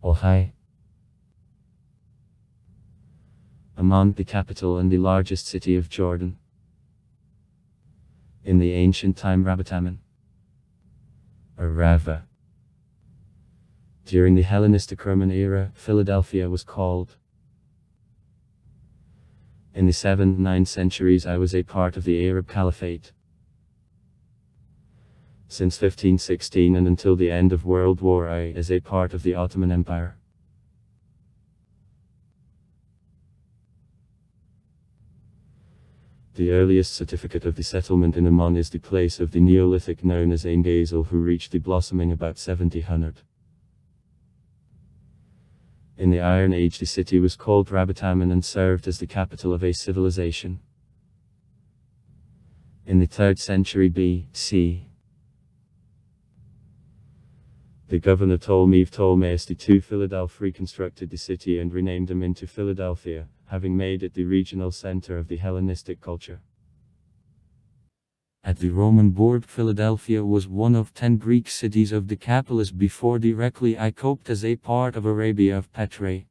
Ohio. Amman, the capital and the largest city of Jordan. In the ancient time Rabat Amman, or Rava. During the Hellenistic Roman era, Philadelphia was called. In the 7th and 9th centuries I was a part of the Arab Caliphate. Since 1516 and until the end of World War I as a part of the Ottoman Empire. The earliest certificate of the settlement in Amman is the place of the Neolithic known as Ain Ghazel, who reached the blossoming about 1700. In the Iron Age the city was called Rabat Amman and served as the capital of a civilization. In the 3rd century BC, the governor Ptolemaeus II Philadelphia reconstructed the city and renamed them into Philadelphia, having made it the regional center of the Hellenistic culture. At the Roman board, Philadelphia was one of 10 Greek cities of Decapolis before directly coped as a part of Arabia of Petrae.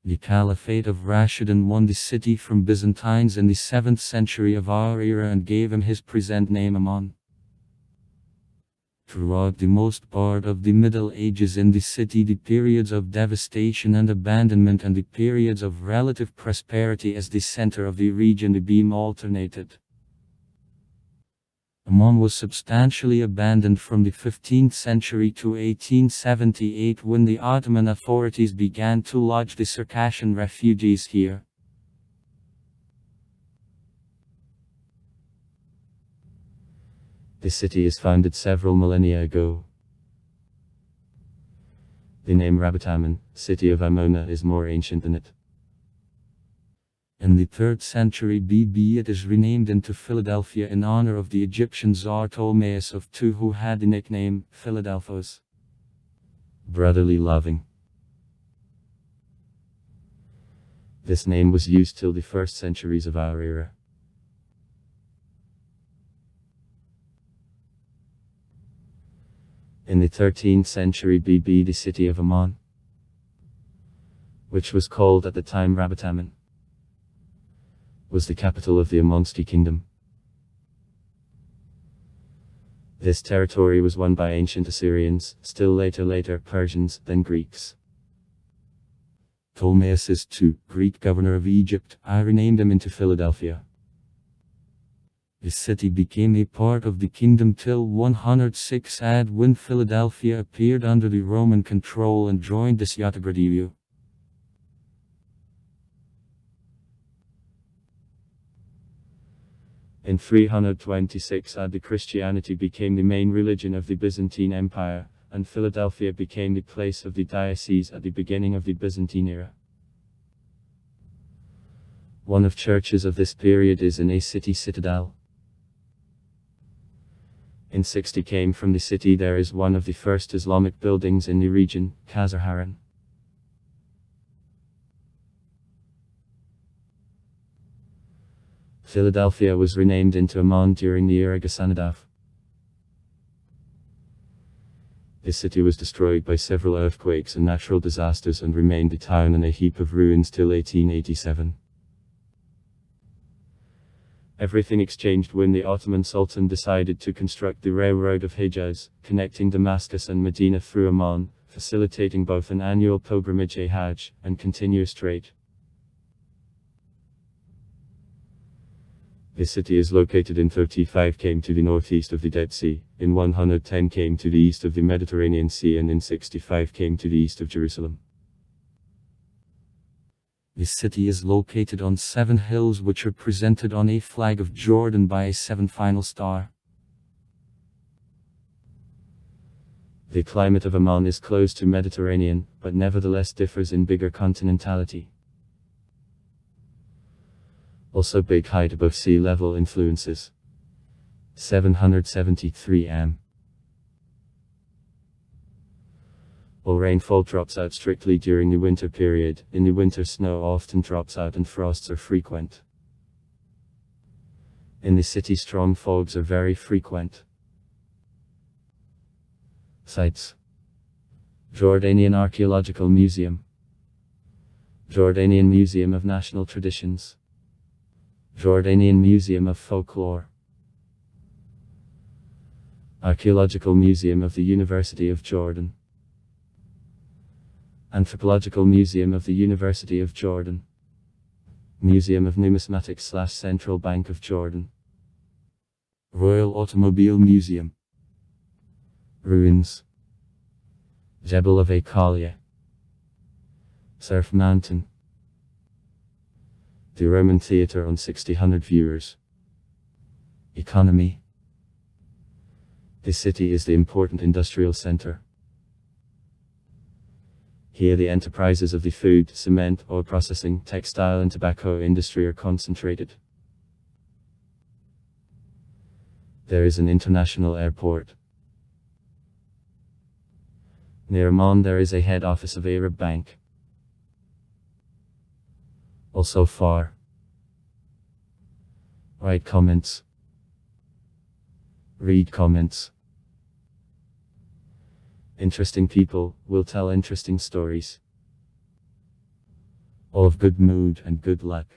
The Caliphate of Rashidun won the city from Byzantines in the 7th century of our era and gave him his present name Amman. Throughout the most part of the Middle Ages in the city, the periods of devastation and abandonment and the periods of relative prosperity as the center of the region the beam alternated. Amman was substantially abandoned from the 15th century to 1878 when the Ottoman authorities began to lodge the Circassian refugees here. The city is founded several millennia ago. The name Rabat Amman, city of Ammona, is more ancient than it. In the 3rd century BB it is renamed into Philadelphia in honor of the Egyptian Tsar Ptolemaeus II, who had the nickname Philadelphos, brotherly loving. This name was used till the 1st centuries of our era. In the 13th century BB the city of Amman, which was called at the time Rabat Amman, was the capital of the Ammonski kingdom. This territory was won by ancient Assyrians, still later Persians, then Greeks. Ptolemaeus II, Greek governor of Egypt, renamed him into Philadelphia. The city became a part of the kingdom till 106 AD when Philadelphia appeared under the Roman control and joined the Syatigradivyu. In 326 AD the Christianity became the main religion of the Byzantine Empire, and Philadelphia became the place of the diocese at the beginning of the Byzantine era. One of churches of this period is in a city citadel. In 60 came from the city there is one of the first Islamic buildings in the region, Khazar Haran. Philadelphia was renamed into Amman during the era Ghassanadav. The city was destroyed by several earthquakes and natural disasters and remained a town and a heap of ruins till 1887. Everything exchanged when the Ottoman Sultan decided to construct the railroad of Hijaz, connecting Damascus and Medina through Amman, facilitating both an annual pilgrimage Hajj and continuous trade. The city is located in 35 km to the northeast of the Dead Sea, in 110 km to the east of the Mediterranean Sea and in 65 km to the east of Jerusalem. The city is located on 7 hills which are presented on a flag of Jordan by a 7 final star. The climate of Amman is close to Mediterranean, but nevertheless differs in bigger continentality. Also big height above sea level influences. 773 m. All rainfall drops out strictly during the winter period. In the winter snow often drops out and frosts are frequent. In the city strong fogs are very frequent. Sights. Jordanian Archaeological Museum. Jordanian Museum of National Traditions. Jordanian Museum of Folklore. Archaeological Museum of the University of Jordan. Anthropological Museum of the University of Jordan. Museum of Numismatics/Central Bank of Jordan. Royal Automobile Museum. Ruins. Jebel of Akalia. Surf Mountain. The Roman Theatre on 600 viewers. Economy. The city is the important industrial center. Here the enterprises of the food, cement, oil processing, textile and tobacco industry are concentrated. There is an international airport. Near Amman there is a head office of Arab Bank. Also far. Write comments. Read comments. Interesting people will tell interesting stories. All of good mood and good luck.